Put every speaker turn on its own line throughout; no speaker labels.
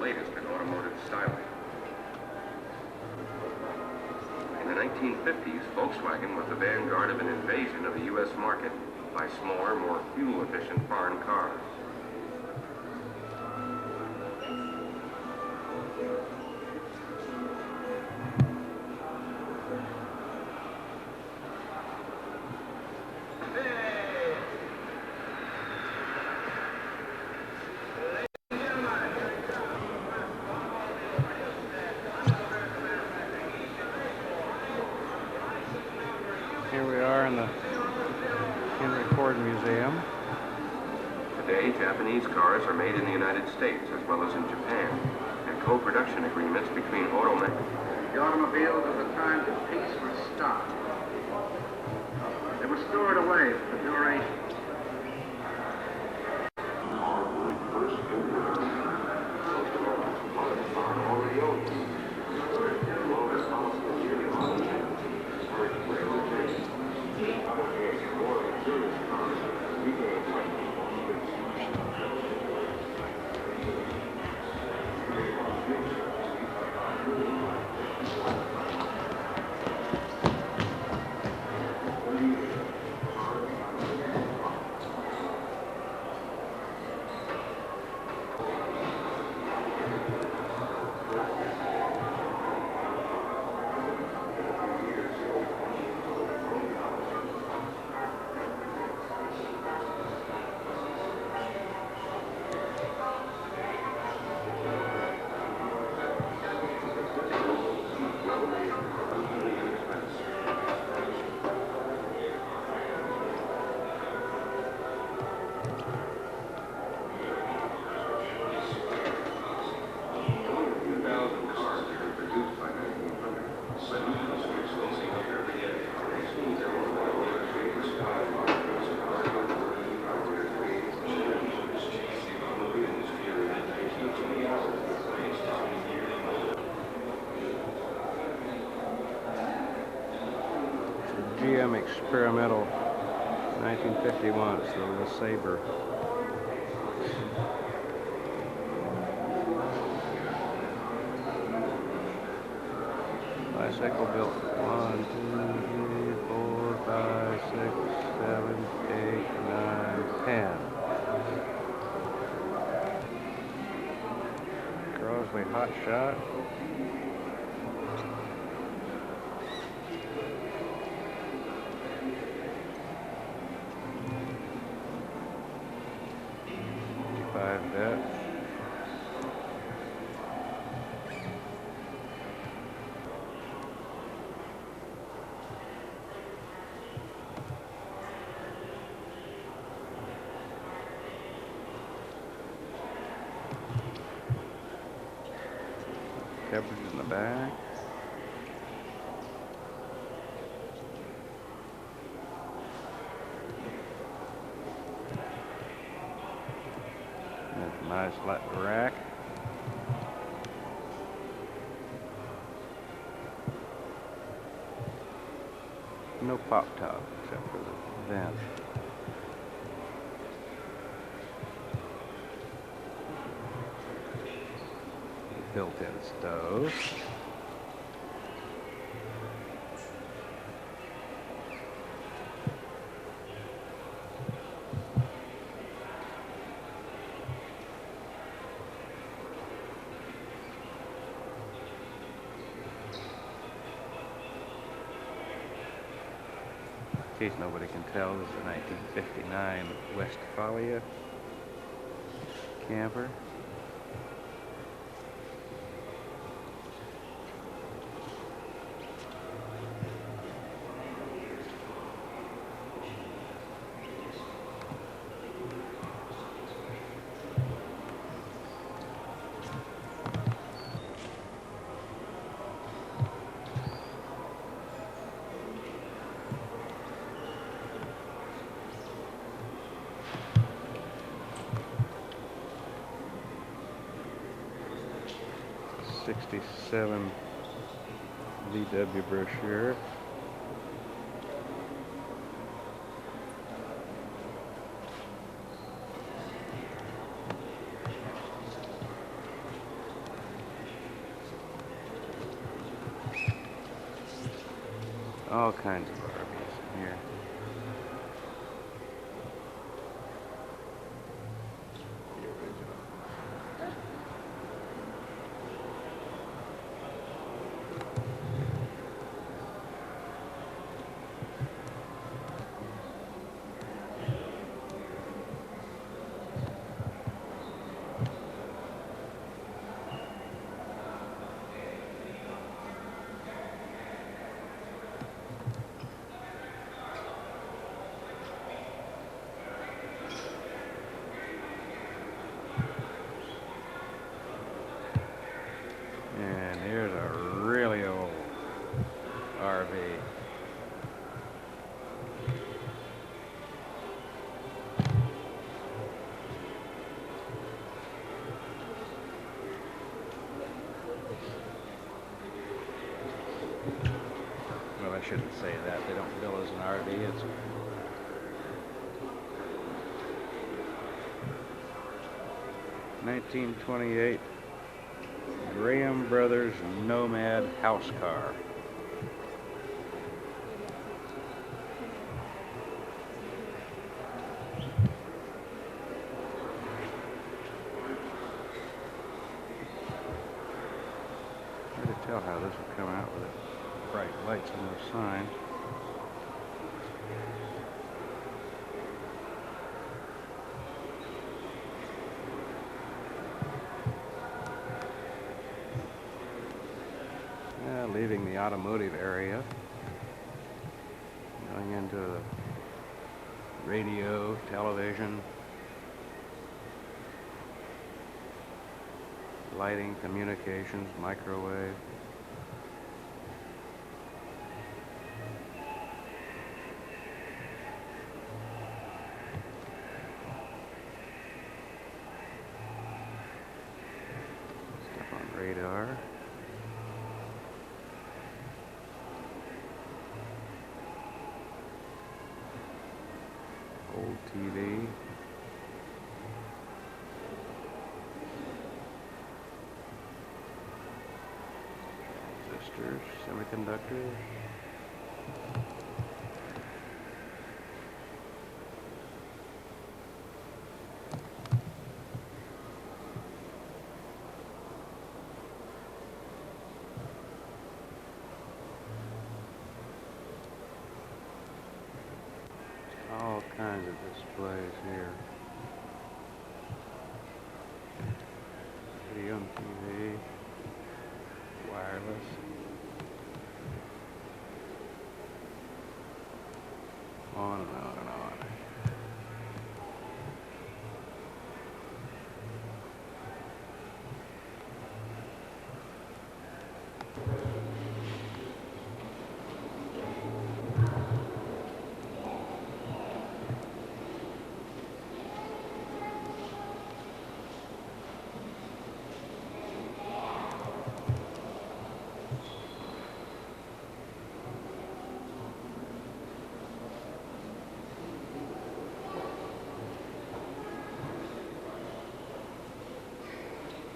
latest in automotive styling. In the 1950s, Volkswagen was the vanguard of an invasion of the U.S. market by smaller, more fuel-efficient foreign cars.
Here we are in the Henry Ford Museum.
Today, Japanese cars are made in the United States as well as in Japan, and co-production agreements between automakers.
The automobiles of the times of peace were stocked. They were stored away for the duration.
GM Experimental 1951, it's the little Sabre. Bicycle built 1, 2, 3, 4, 5, 6, 7, 8, 9, 10. Crosby Hot Shot. That. Coverage in the back. Nice flat rack. No pop top except for the vent. Built-in stove. In case nobody can tell, this is a 1959 Westfalia camper. '67 VW brochure. All kinds of RVs in here. The original. And here's a really old RV. Well, I shouldn't say that. They don't bill as an RV. It's $1928 Graham Brothers Nomad house car. Hard to tell how this will come out with it. Bright lights on the sign. Leaving the automotive area, going into the radio, television, lighting, communications, microwave. Stuff on radar. Old TV. Transistors, semiconductors. All kinds of displays here. Video and TV, wireless. On and on and on.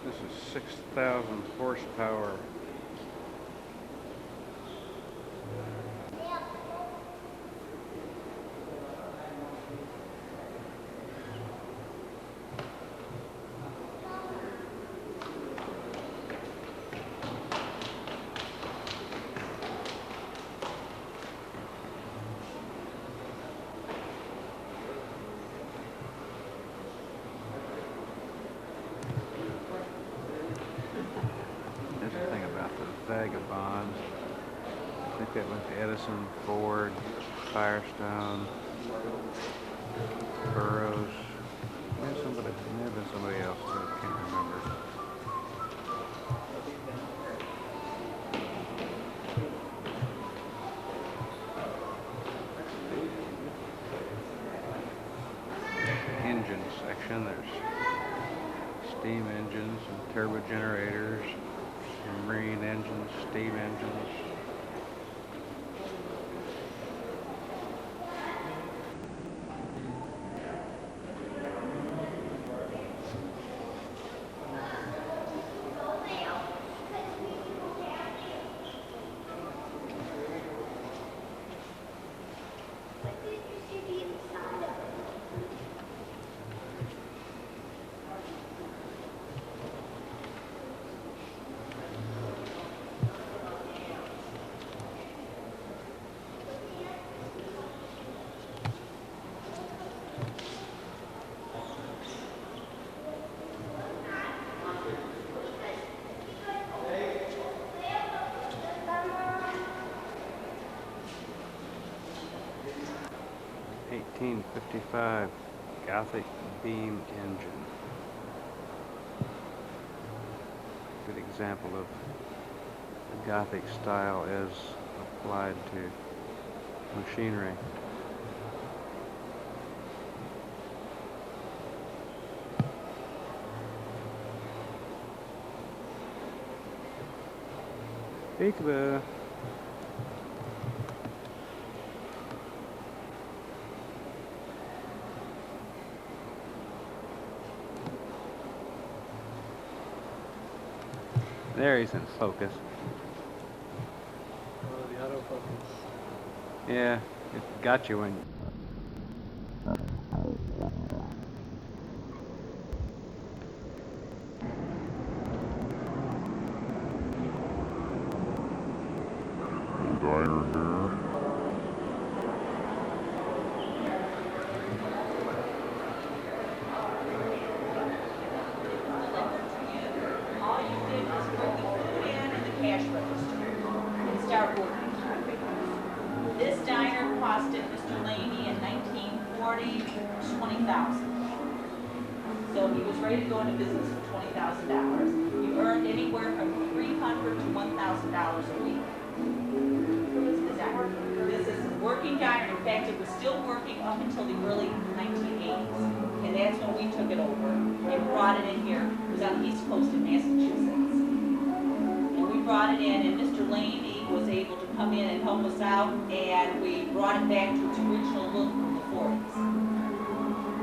This is 6,000 horsepower. Vagabonds. I think that was Edison, Ford, Firestone, Burroughs. May have been somebody else too. I can't remember. Engine section. There's steam engines and turbo generators. Marine engines, steam engines. 1855 Gothic beam engine. Good example of the Gothic style as applied to machinery. Peekaboo. There, he's in focus.
Oh, the autofocus.
Yeah, it got you when.
Diner here.
All you did was put the food in and the cash register and start working. This diner costed Mr. Laney in 1940 $20,000. So he was ready to go into business for $20,000. You earned anywhere from $300 to $1,000 a week. This is a working diner. In fact, it was still working up until the early 1980s. And that's when we took it over and brought it in here. It was on the East Coast of Massachusetts. And we brought it in, and Mr. Laney was able to come in and help us out, and we brought it back to its original look from the 40s.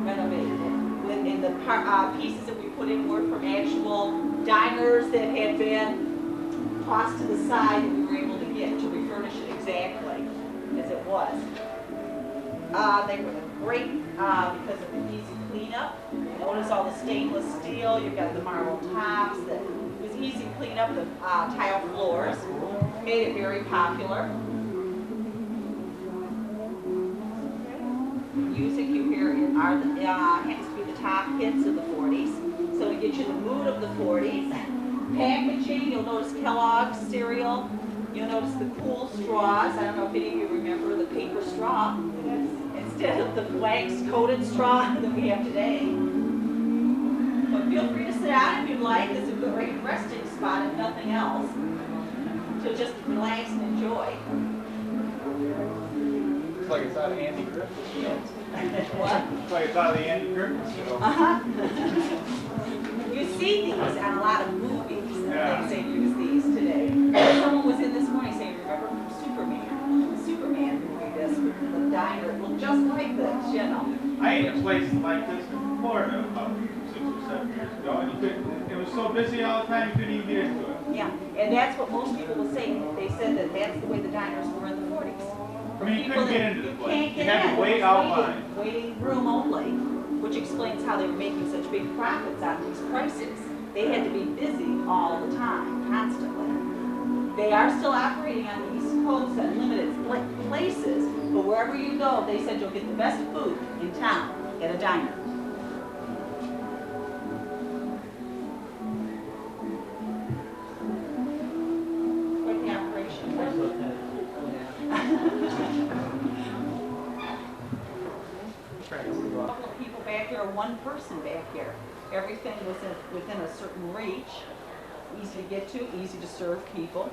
Renovated it. And the pieces that we put in were from actual diners that had been tossed to the side that we were able to get to refurnish it exactly as it was. They were great because of the easy cleanup. Notice all the stainless steel. You've got the marble tops. It was easy to clean up the tile floors. Made it very popular. Music you hear are the happens to be the top hits of the 40s. So to get you the mood of the 40s. Packaging, you'll notice Kellogg's cereal. You'll notice the cool straws. I don't know if any of you remember the paper straw instead of the wax-coated straw that we have today. But feel free to sit down if you'd like. It's a great resting spot, if nothing else, to just relax and enjoy.
Looks like it's out of Andy Griffith's show.
What?
Looks like it's out of the Andy Griffith show.
You see these on a lot of movies.
Yeah.
They use these today. Someone was in this morning saying, remember from Superman? The Superman movie, this with the diner. It looked just like this, you know.
I ate a place like this in Florida about 6 or 7 years ago, and you couldn't, it was so busy all the time you couldn't even get into it.
Yeah, and that's what most people will say. They said that that's the way the diners were in the 40s.
I mean, you couldn't get into the
You
place.
can't
You
get
had
in.
to wait out line.
Waiting room only, which explains how they were making such big profits on these prices. They had to be busy all the time, constantly. They are still operating on the East Coast at limited places, but wherever you go, they said you'll get the best food in town at a diner. Quite the operation. A couple of people back here, one person back here. Everything was within a certain reach. Easy to get to, easy to serve people.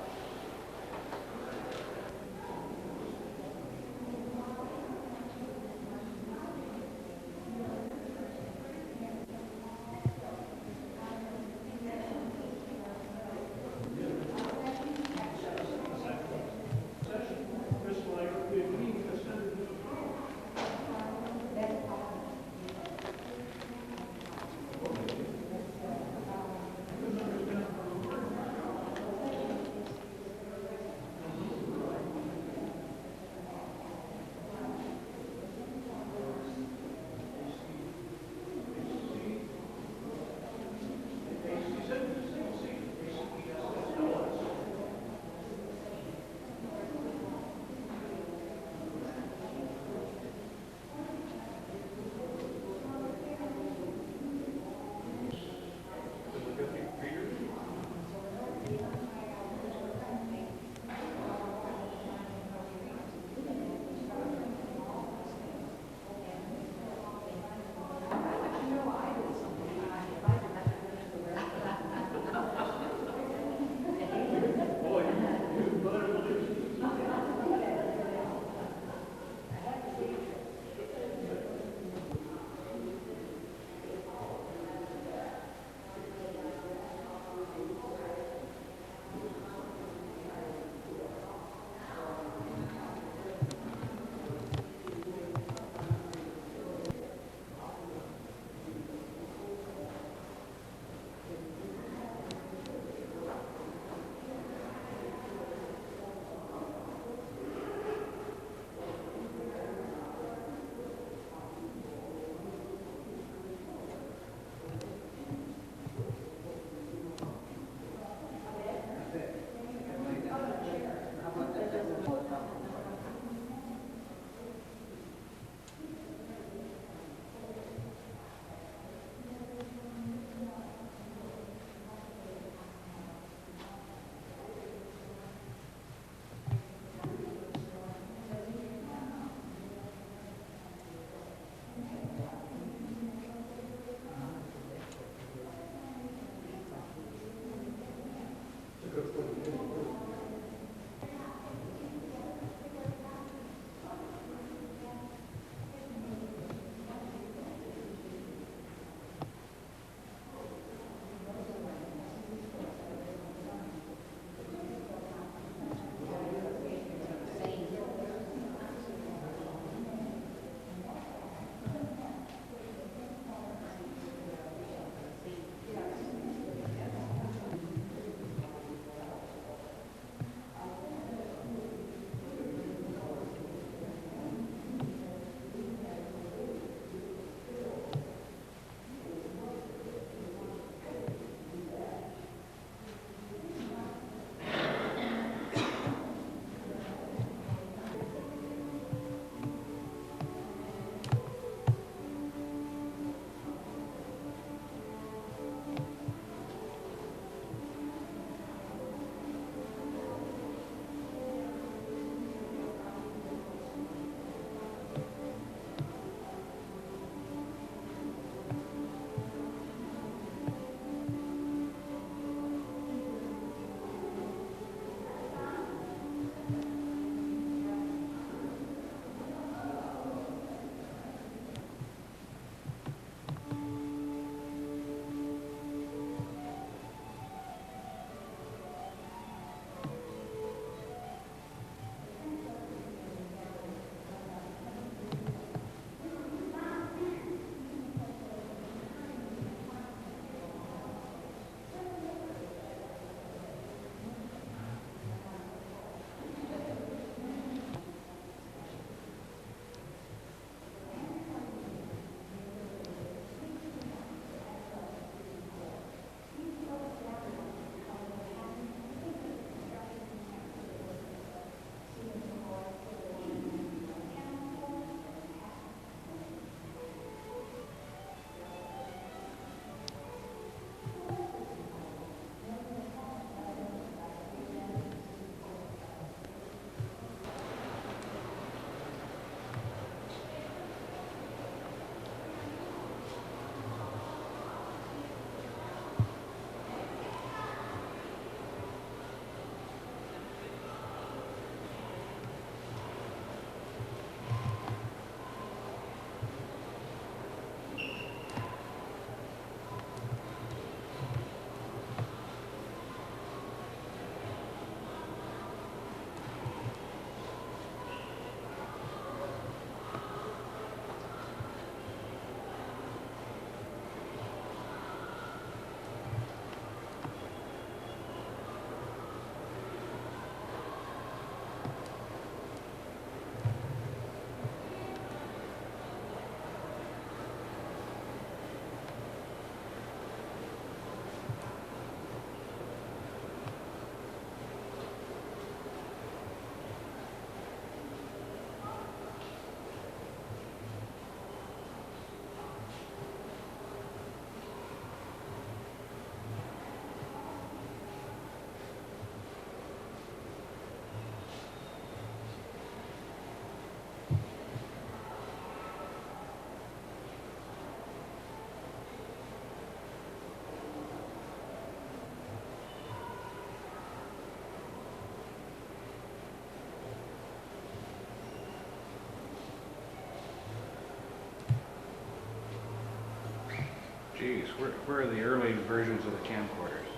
where are the early versions of the camcorders?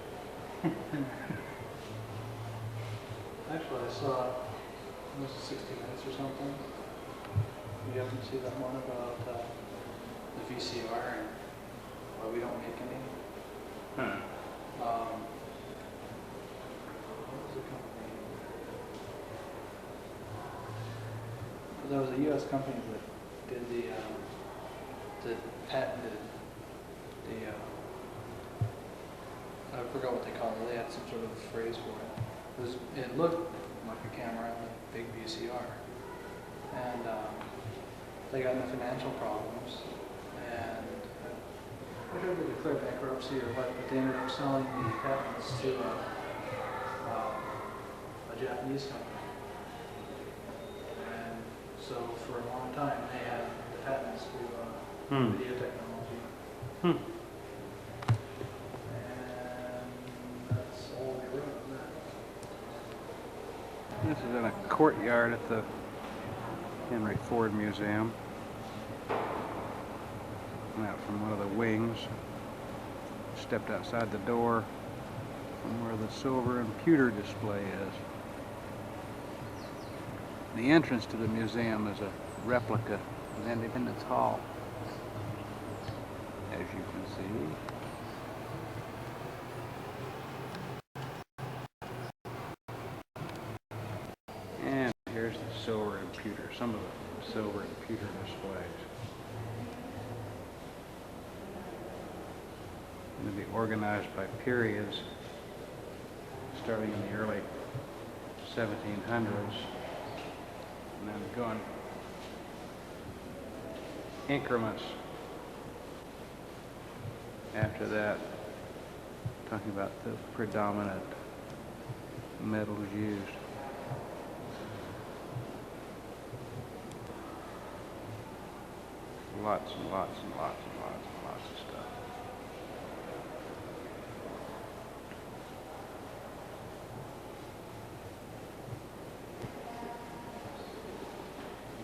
Actually, I saw, it was 60 Minutes or something. You haven't seen that one about the VCR and why we don't make any?
Huh.
What was the company? There was a U.S. company that did that patented the, I forgot what they called it. They had some sort of phrase for it. It looked like a camera, like a big VCR. And they got into financial problems, and I don't know if they declared bankruptcy or what, but they ended up selling the patents to a Japanese company. And so for a long time, they had the patents to video technology. And that's all they wrote on that.
This is in a courtyard at the Henry Ford Museum. Went out from one of the wings. Stepped outside the door from where the silver and pewter display is. The entrance to the museum is a replica of Independence Hall, as you can see. And here's the silver and pewter, some of the silver and pewter displays. Going to be organized by periods, starting in the early 1700s, and then going increments after that, talking about the predominant metals used. Lots and lots and lots and lots and lots of stuff.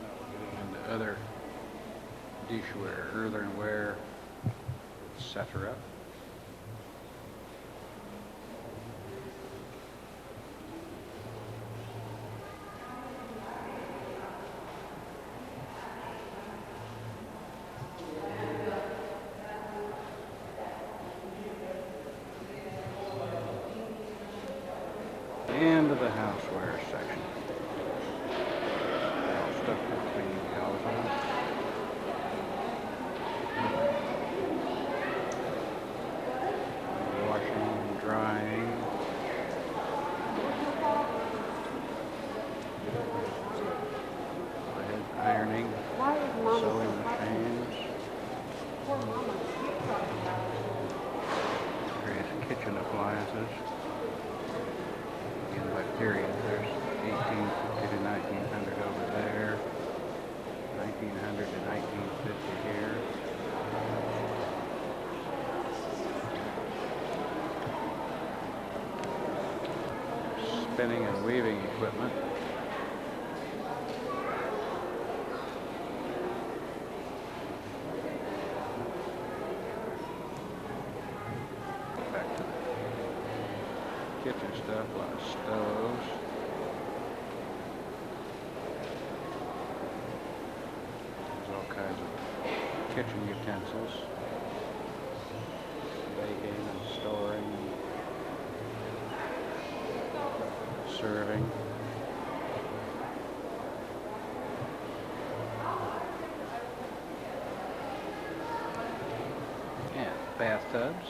Now we're getting into other dishware, earthenware, etc. Into the houseware section. All stuff for cleaning houses. Washing and drying. Ironing. Sewing machines. Various kitchen appliances. By period, there's 1850 to 1900 over there, 1900 to 1950 here. Spinning and weaving equipment. Back to the kitchen stuff, a lot of stoves. There's all kinds of kitchen utensils. Baking and storing, serving. And bathtubs.